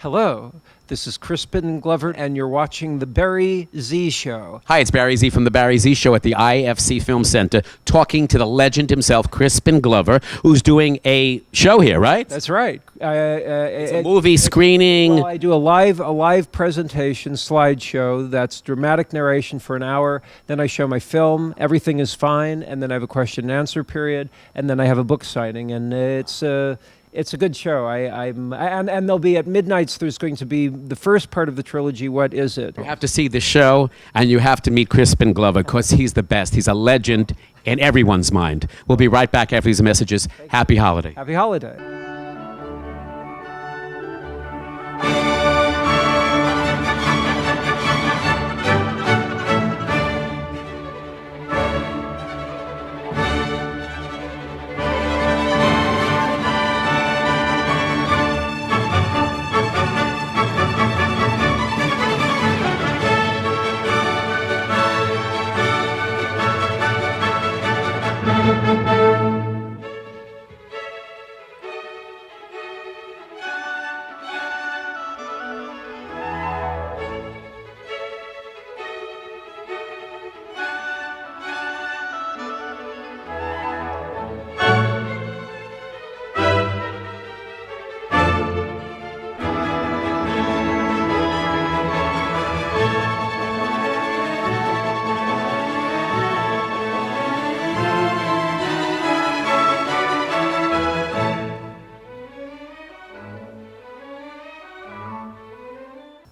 Hello, this is Crispin Glover, and you're watching The barryz Show. Hi, it's Barry from the barryz Show at the IFC Film Center, talking to the legend himself, Crispin Glover, who's doing a show here, right? That's right. It's a movie screening. Well, I do a live presentation slideshow that's dramatic narration for an hour. Then I show my film, Everything is Fine, and then I have a question and answer period, and then I have a book signing, and it's a good show. And there'll be at midnights. There's going to be the first part of the trilogy. What is it? You have to see the show, and you have to meet Crispin Glover because he's the best. He's a legend in everyone's mind. We'll be right back after these messages. Happy holiday. Happy holiday.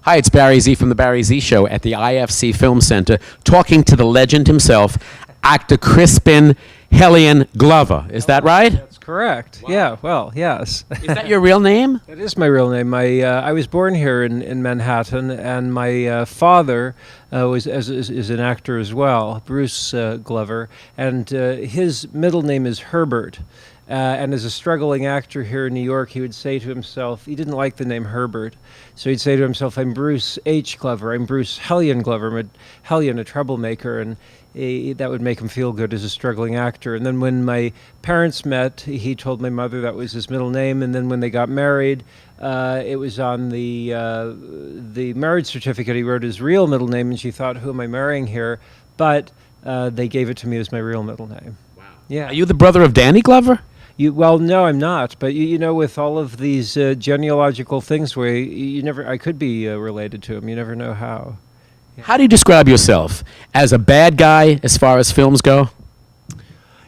Hi, it's Barry from the barryz Show at the IFC Film Center, talking to the legend himself, actor Crispin Glover. Is that right? That's correct. Wow. Yeah, well, yes. Is that your real name? It is my real name. I was born here in Manhattan, and my father is an actor as well, Bruce Glover, and his middle name is Herbert. And as a struggling actor here in New York, he would say to himself, he didn't like the name Herbert, so he'd say to himself, I'm Bruce H. Glover, I'm Bruce Glover, I'm a hellion, a troublemaker, and that would make him feel good as a struggling actor. And then when my parents met, he told my mother that was his middle name, and then when they got married, it was on the marriage certificate, he wrote his real middle name, and she thought, who am I marrying here? But they gave it to me as my real middle name. Wow. Yeah. Are you the brother of Danny Glover? Well, no, I'm not. But you know, with all of these genealogical things, where I could be related to him. You never know how. Yeah. How do you describe yourself? As a bad guy, as far as films go?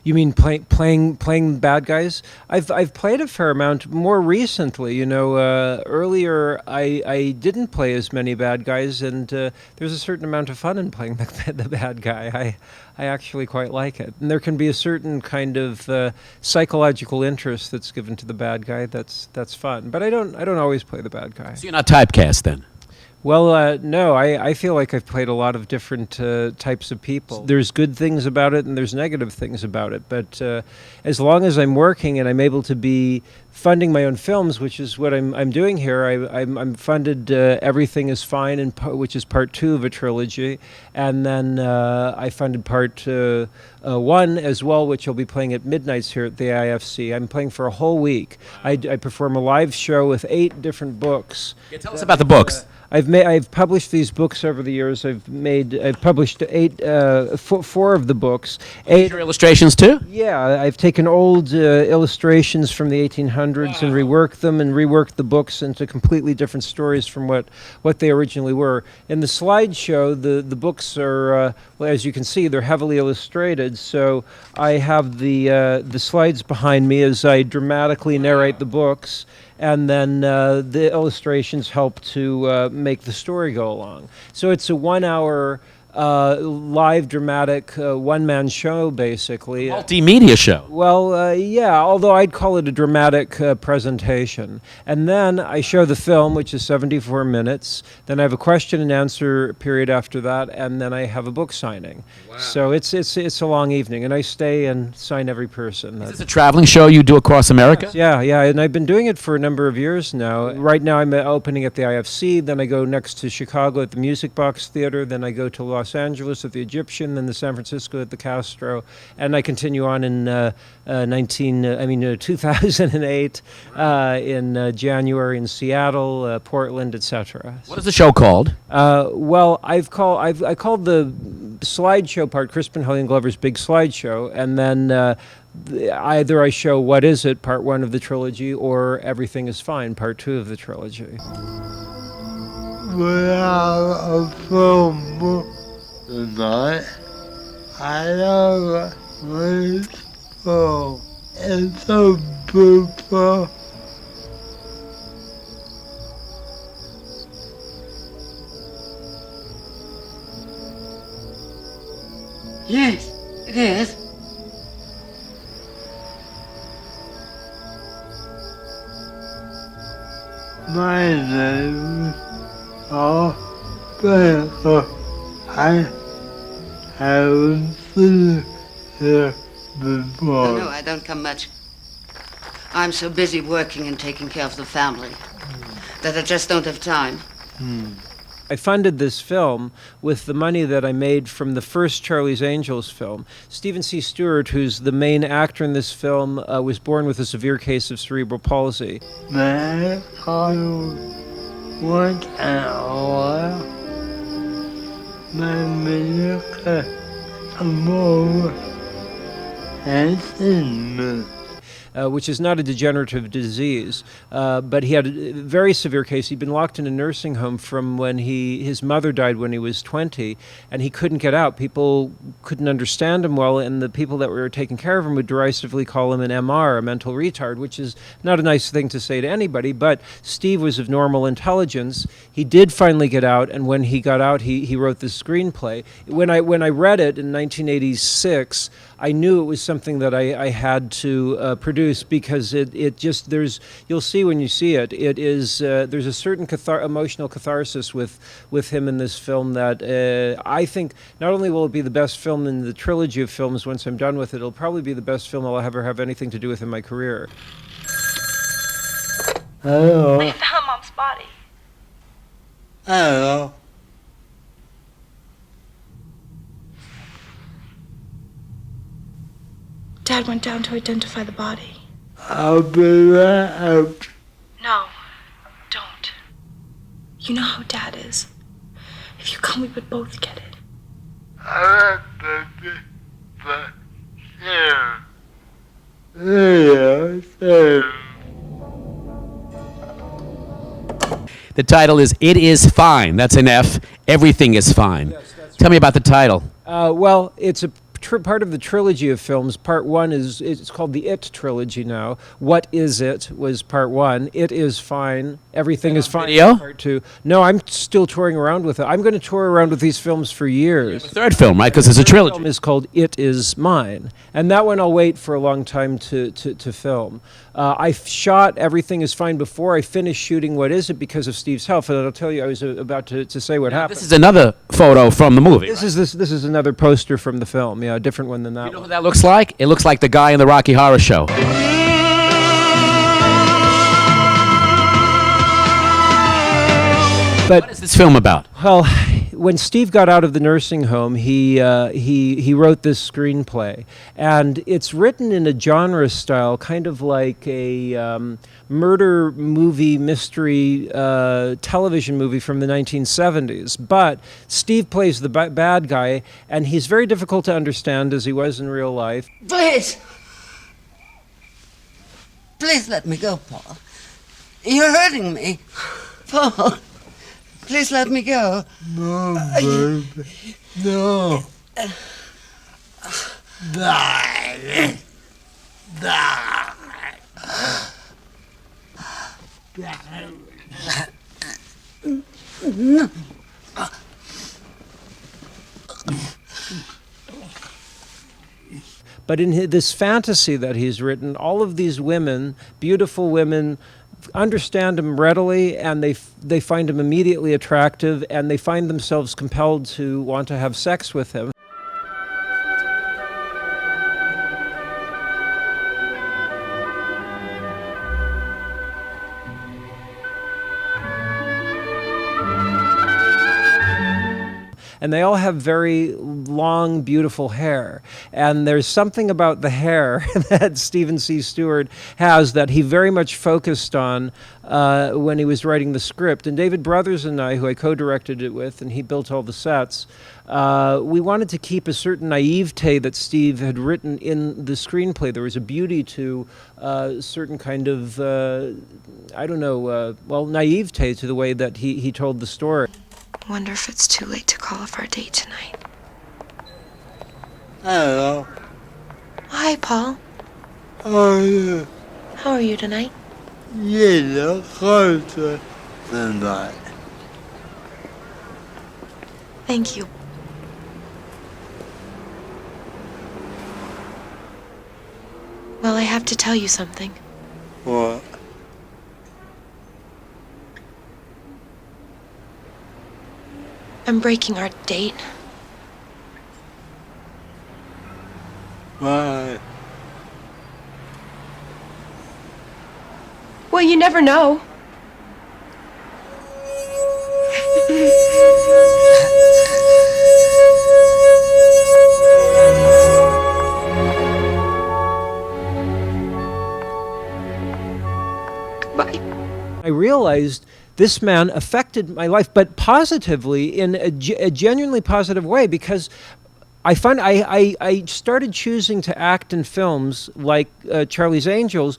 You mean playing bad guys? I've played a fair amount more recently. You know, earlier I didn't play as many bad guys, and there's a certain amount of fun in playing the bad guy. I actually quite like it, and there can be a certain kind of psychological interest that's given to the bad guy. That's fun, but I don't always play the bad guy. So you're not typecast then? Well, no, I feel like I've played a lot of different types of people. There's good things about it and there's negative things about it, but as long as I'm working and I'm able to be funding my own films, which is what I'm doing here, I'm funded Everything is Fine, which is part 2 of a trilogy, and then I funded part 1 as well, which I'll be playing at midnights here at the IFC. I'm playing for a whole week. I perform a live show with 8 different books. Yeah, tell us about the books. I've published these books over the years. I've published 4 of the books. 8 your illustrations too? Yeah, I've taken old illustrations from the 1800s and reworked them and reworked the books into completely different stories from what they originally were. In the slideshow, the books are, well, as you can see, they're heavily illustrated. So I have the slides behind me as I dramatically narrate the books. And then the illustrations help to make the story go along. So it's a 1-hour live dramatic one-man show, basically. Multimedia show. Well, yeah, although I'd call it a dramatic presentation. And then I show the film, which is 74 minutes. Then I have a question and answer period after that, and then I have a book signing. Wow. So it's a long evening, and I stay and sign every person. Is this a traveling show you do across America? Yes, yeah, and I've been doing it for a number of years now. Right now I'm opening at the IFC, then I go next to Chicago at the Music Box Theater, then I go to Los Los Angeles at the Egyptian, then the San Francisco at the Castro, and I continue on in 2008 in January in Seattle, Portland, etc. What is the show called? Well, I called the slideshow part Crispin Glover's Big Slideshow, and then either I show What Is It, Part 1 of the trilogy, or Everything Is Fine, Part 2 of the trilogy. We are a film tonight. I love this film. It's so beautiful. Yes, it is. My name is Peter. I haven't seen here before. No, I don't come much. I'm so busy working and taking care of the family that I just don't have time. I funded this film with the money that I made from the first Charlie's Angels film. Stephen C. Stewart, who's the main actor in this film, was born with a severe case of cerebral palsy. May I call you once an hour? My music more and me. Which is not a degenerative disease, but he had a very severe case. He'd been locked in a nursing home from when his mother died when he was 20, and he couldn't get out. People couldn't understand him well, and the people that were taking care of him would derisively call him an MR, a mental retard, which is not a nice thing to say to anybody, but Steve was of normal intelligence. He did finally get out, and when he got out, he wrote this screenplay. When I read it in 1986, I knew it was something that I had to produce, because it just, you'll see when you see it, it is, there's a certain emotional catharsis with him in this film that I think not only will it be the best film in the trilogy of films once I'm done with it, it'll probably be the best film I'll ever have anything to do with in my career. Hello. We found Mom's body. Hello. Dad went down to identify the body. I'll be right up. No, don't. You know how Dad is. If you come, we would both get it. I baby, but yeah, The title is It Is Fine. That's an F. Everything is Fine. Yes, that's Tell me about the title. Well, it's a part of the trilogy of films. Part 1 it's called the It trilogy now. What Is It was Part 1. It Is Fine. Everything is Fine. Video? Part 2. No, I'm still touring around with it. I'm going to tour around with these films for years. The third film, right? Because it's a The film trilogy. is called It Is Mine, and that one I'll wait for a long time to film. I shot Everything Is Fine before I finished shooting What Is It because of Steve's health, and I'll tell you, I was about to say what happened. This is another photo from the movie. This is another poster from the film. Yeah, a different one than that You know one. who that looks like? It looks like the guy in the Rocky Horror Show. But What is this film about? well, when Steve got out of the nursing home, he wrote this screenplay, and it's written in a genre style, kind of like a murder movie, mystery television movie from the 1970s. But Steve plays the bad guy, and he's very difficult to understand, as he was in real life. Please. Please let me go, Paul. You're hurting me. Paul, please let me go. no, baby, no. Die. Die. But in this fantasy that he's written, all of these women, beautiful women, understand him readily, and they find him immediately attractive, and they find themselves compelled to want to have sex with him. and they all have very long, beautiful hair. And there's something about the hair that Stephen C. Stewart has that he very much focused on when he was writing the script. And David Brothers and I, who I co-directed it with, and he built all the sets, we wanted to keep a certain naivete that Steve had written in the screenplay. There was a beauty to certain kind of, naivete to the way that he told the story. I wonder if it's too late to call off our date tonight. Hello. Hi, Paul. Oh, yeah. How are you tonight? Lite kalt den där. Thank you. Well, I have to tell you something. What? I'm breaking our date. Why? Well, you never know. Bye. I realized this man affected my life, but positively, in a genuinely positive way, because I started choosing to act in films like Charlie's Angels.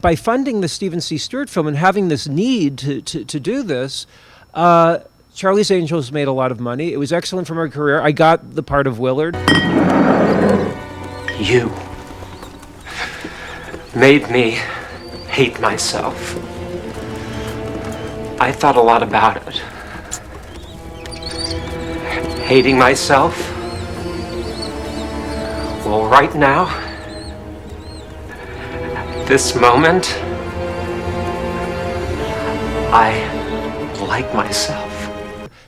By funding the Stephen C. Stewart film and having this need to do this, Charlie's Angels made a lot of money. It was excellent for my career. I got the part of Willard. You made me hate myself. I thought a lot about it. Hating myself? Well, right now, this moment, I like myself.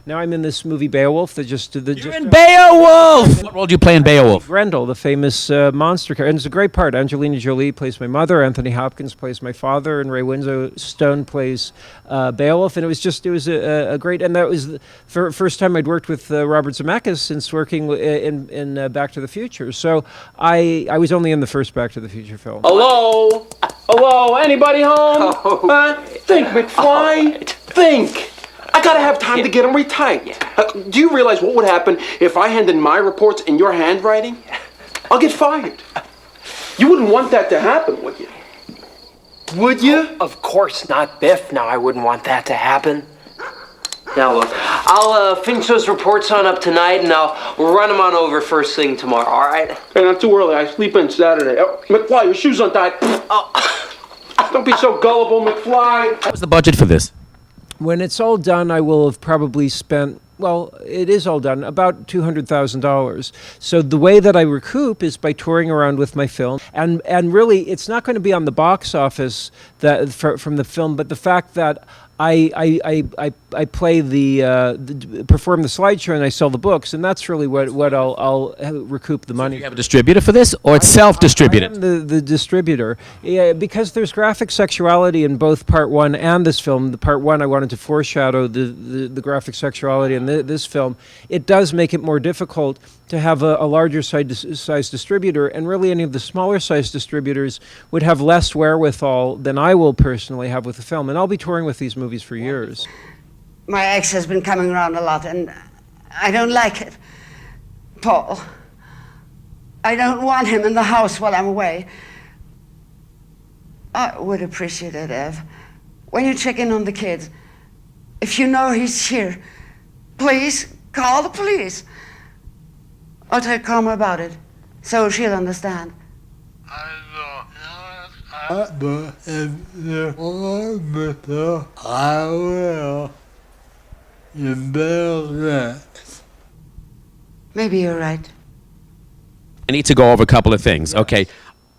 Now I'm in this movie Beowulf. You're in Beowulf! What role do you play in Beowulf? Grendel, the famous monster character. And it's a great part. Angelina Jolie plays my mother, Anthony Hopkins plays my father, and Ray Winstone plays Beowulf. And it was a great, and that was the first time I'd worked with Robert Zemeckis since working in Back to the Future. So I was only in the first Back to the Future film. Hello? Hello? Anybody home? Think, McFly. Think. I gotta have time to get them retyped. Do you realize what would happen if I handed my reports in your handwriting? I'll get fired. You wouldn't want that to happen, would you? Would you? Of course not, Biff. Now, I wouldn't want that to happen. Now, look, I'll finish those reports on up tonight, and I'll run them on over first thing tomorrow, all right? Hey, not too early. I sleep in Saturday. Oh, McFly, your shoes untied. Don't be so gullible, McFly. What was the budget for this? When it's all done, I will have probably spent, well, it is all done, about $200,000. So the way that I recoup is by touring around with my film. And really, it's not going to be on the box office from the film, but the fact that I play perform the slideshow and I sell the books, and that's really what I'll recoup the money. Do you have a distributor for this, or it's self-distributed? I am the distributor. Yeah, because there's graphic sexuality in both part one and this film. The part one, I wanted to foreshadow the graphic sexuality in this film. It does make it more difficult to have a larger size distributor, and really any of the smaller size distributors would have less wherewithal than I will personally have with the film. And I'll be touring with these movies for years. My ex has been coming around a lot, and I don't like it. Paul, I don't want him in the house while I'm away. I would appreciate it, Ev. When you check in on the kids, if you know he's here, please call the police. I'll tell Karma about it, so she'll understand. But if you want me to, I will. You better rest. Maybe you're right. I need to go over a couple of things. Okay.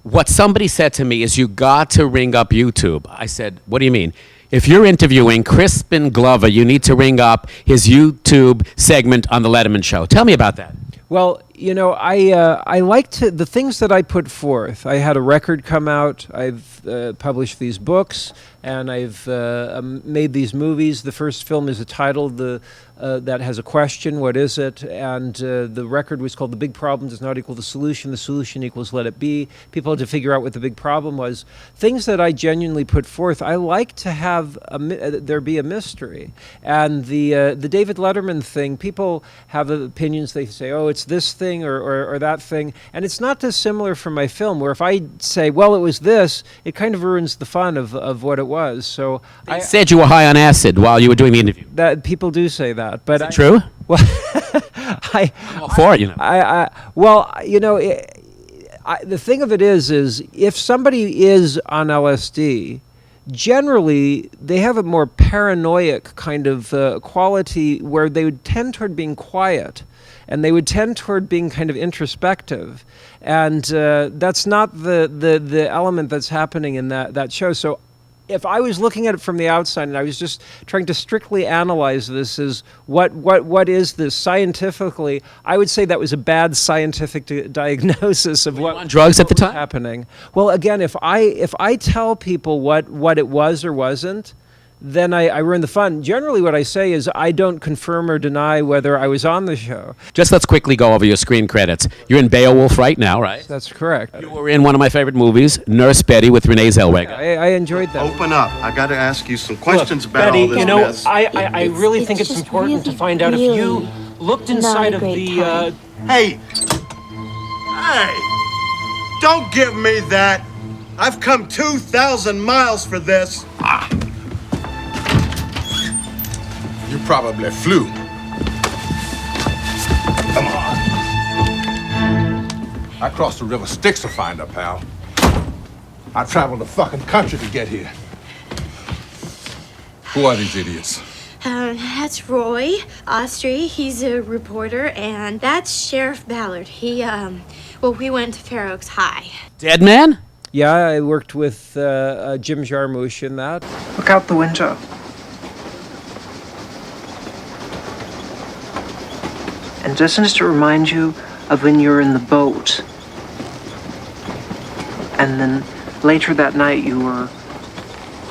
What somebody said to me is you got to ring up YouTube. I said, what do you mean? If you're interviewing Crispin Glover, you need to ring up his YouTube segment on the Letterman Show. Tell me about that. Well, you know, I like to, the things that I put forth. I had a record come out. I've published these books, and I've made these movies. The first film is a title that has a question. What is it? And the record was called "The Big Problem Does Not Equal the Solution. The Solution Equals Let It Be." People had to figure out what the big problem was. Things that I genuinely put forth. I like to have there be a mystery. And the David Letterman thing. People have opinions. They say, "Oh, it's this thing or that thing," and it's not dissimilar from my film. Where if I say, "Well, it was this," it kind of ruins the fun of what it was. So I said you were high on acid while you were doing the interview. That people do say that, but Is it true? Well, I'm all for it, you know. Well, you know, the thing of it is if somebody is on LSD, generally they have a more paranoid kind of quality where they would tend toward being quiet, and they would tend toward being kind of introspective, and that's not the element that's happening in that show. So if I was looking at it from the outside and I was just trying to strictly analyze this as what is this scientifically, I would say that was a bad scientific diagnosis of Were you on drugs at the was time? happening. Well, again, if I tell people what it was or wasn't, then I ruin the fun. Generally, what I say is I don't confirm or deny whether I was on the show. Just let's quickly go over your screen credits. You're in Beowulf right now, right? That's correct. You were in one of my favorite movies, Nurse Betty with Renee Zellweger. I enjoyed that. Open up. I got to ask you some questions about Betty, all this you know, mess. I really think it's just important to really, find out if you looked inside of great the, time. Hey! Hey! Don't give me that! I've come 2,000 miles for this. You probably flew. Come on. I crossed the river Styx to find her, pal. I traveled the fucking country to get here. Who are these idiots? That's Roy Austry. He's a reporter, and that's Sheriff Ballard. He, we went to Fair Oaks High. Dead man? Yeah, I worked with Jim Jarmusch in that. look out the window. And doesn't it remind you of when you were in the boat? And then later that night you were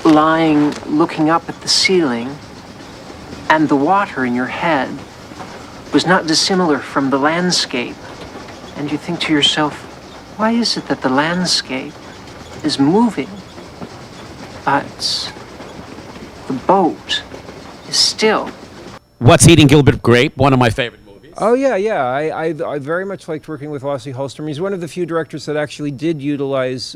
lying, looking up at the ceiling, and the water in your head was not dissimilar from the landscape. And you think to yourself, why is it that the landscape is moving, but the boat is still? What's Eating Gilbert Grape? One of my favorite movies. Oh, yeah. I very much liked working with Lasse Hallström. He's one of the few directors that actually did utilize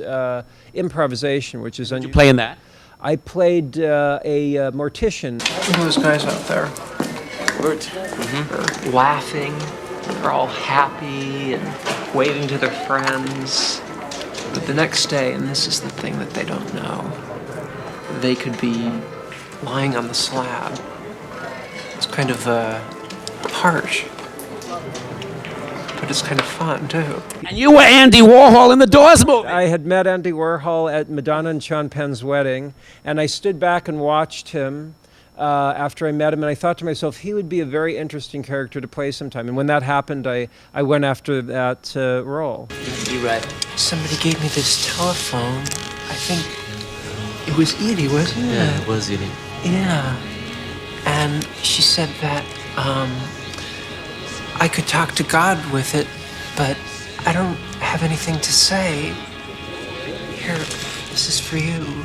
improvisation, which is Did you unusual. play in that? I played a mortician. Look at those guys out there. They're laughing. They're all happy and waving to their friends. But the next day, and this is the thing that they don't know, they could be lying on the slab. It's kind of harsh, but it's kind of fun too. And you were Andy Warhol in the Doors movie. I had met Andy Warhol at Madonna and Sean Penn's wedding, and I stood back and watched him after I met him, and I thought to myself, he would be a very interesting character to play sometime. And when that happened, I went after that role. You read. Somebody gave me this telephone. I think it was Edie, wasn't it? Yeah, it was Edie. Yeah. And she said that I could talk to God with it, but I don't have anything to say. Here, this is for you.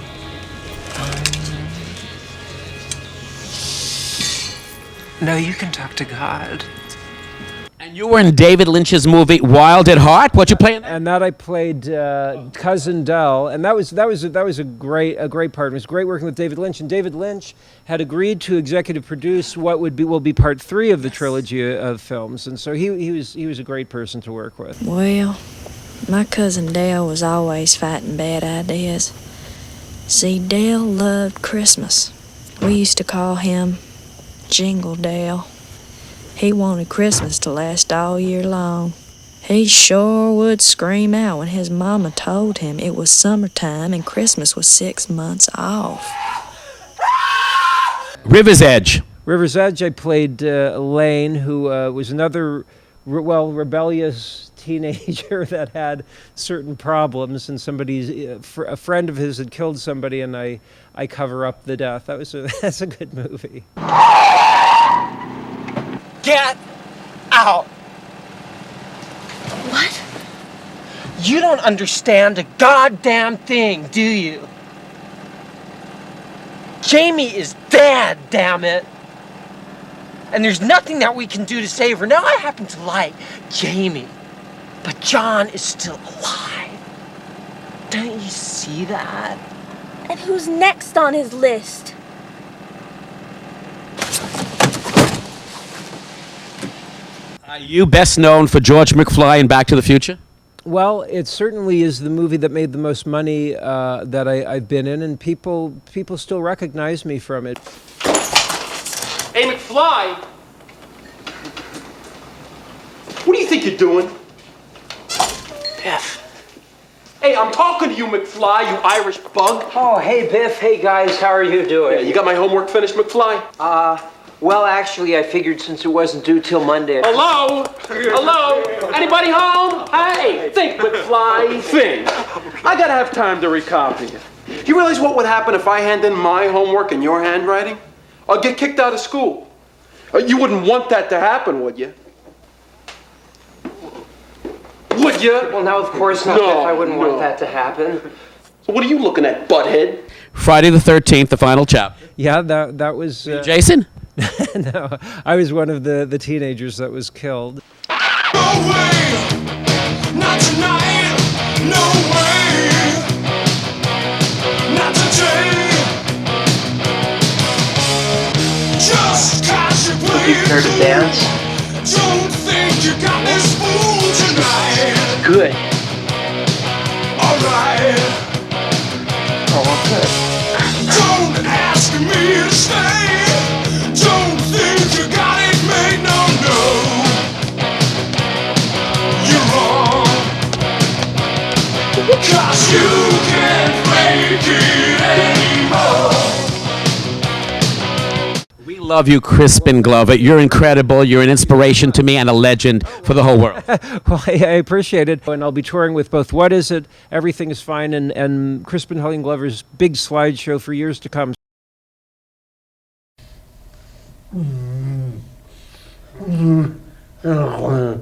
No, you can talk to God. And you were in David Lynch's movie Wild at Heart. What'd you play in that? And that I played Cousin Dell, and that was a great part. It was great working with David Lynch, and David Lynch had agreed to executive produce what will be part 3 of the trilogy of films, and so he was a great person to work with. Well, my cousin Dale was always fighting bad ideas. See, Dale loved Christmas. We used to call him Jingle Dale. He wanted Christmas to last all year long. He sure would scream out when his mama told him it was summertime and Christmas was 6 months off. River's Edge. River's Edge, I played Elaine, who was another, rebellious teenager that had certain problems, and a friend of his had killed somebody, and I cover up the death. That's a good movie. Get out! What? You don't understand a goddamn thing, do you? Jamie is dead, damn it! And there's nothing that we can do to save her. Now, I happen to like Jamie, but John is still alive. Don't you see that? And who's next on his list? Are you best known for George McFly in Back to the Future? Well, it certainly is the movie that made the most money that I've been in, and people still recognize me from it. Hey, McFly! What do you think you're doing? Biff. Hey, I'm talking to you, McFly, you Irish bug. Oh, hey, Biff. Hey, guys. How are you doing? Yeah, you got my homework finished, McFly? Well, actually, I figured since it wasn't due till Monday. Hello? Hello? Anybody home? Hey, think, McFly, think. I gotta have time to recopy it. You realize what would happen if I hand in my homework in your handwriting? I'll get kicked out of school. You wouldn't want that to happen, would you? Would you? Well, now, of course not, Biff. I wouldn't want that to happen. So what are you looking at, butthead? Friday the 13th, the final chapter. Yeah, that was... Jason? No, I was one of the teenagers that was killed. No way, not tonight. No way, not today. Just 'cause you play it Care to cool. dance? Don't think you got this fool tonight. Good. Alright. Oh, good. Don't ask me to stay. Don't think you got it made. No, no. You're wrong. 'Cause you can't make it anymore. We love you, Crispin Glover. You're incredible. You're an inspiration to me and a legend for the whole world. Well, I appreciate it. And I'll be touring with both What Is It, Everything Is Fine, and Crispin Glover's big slideshow for years to come. Oh,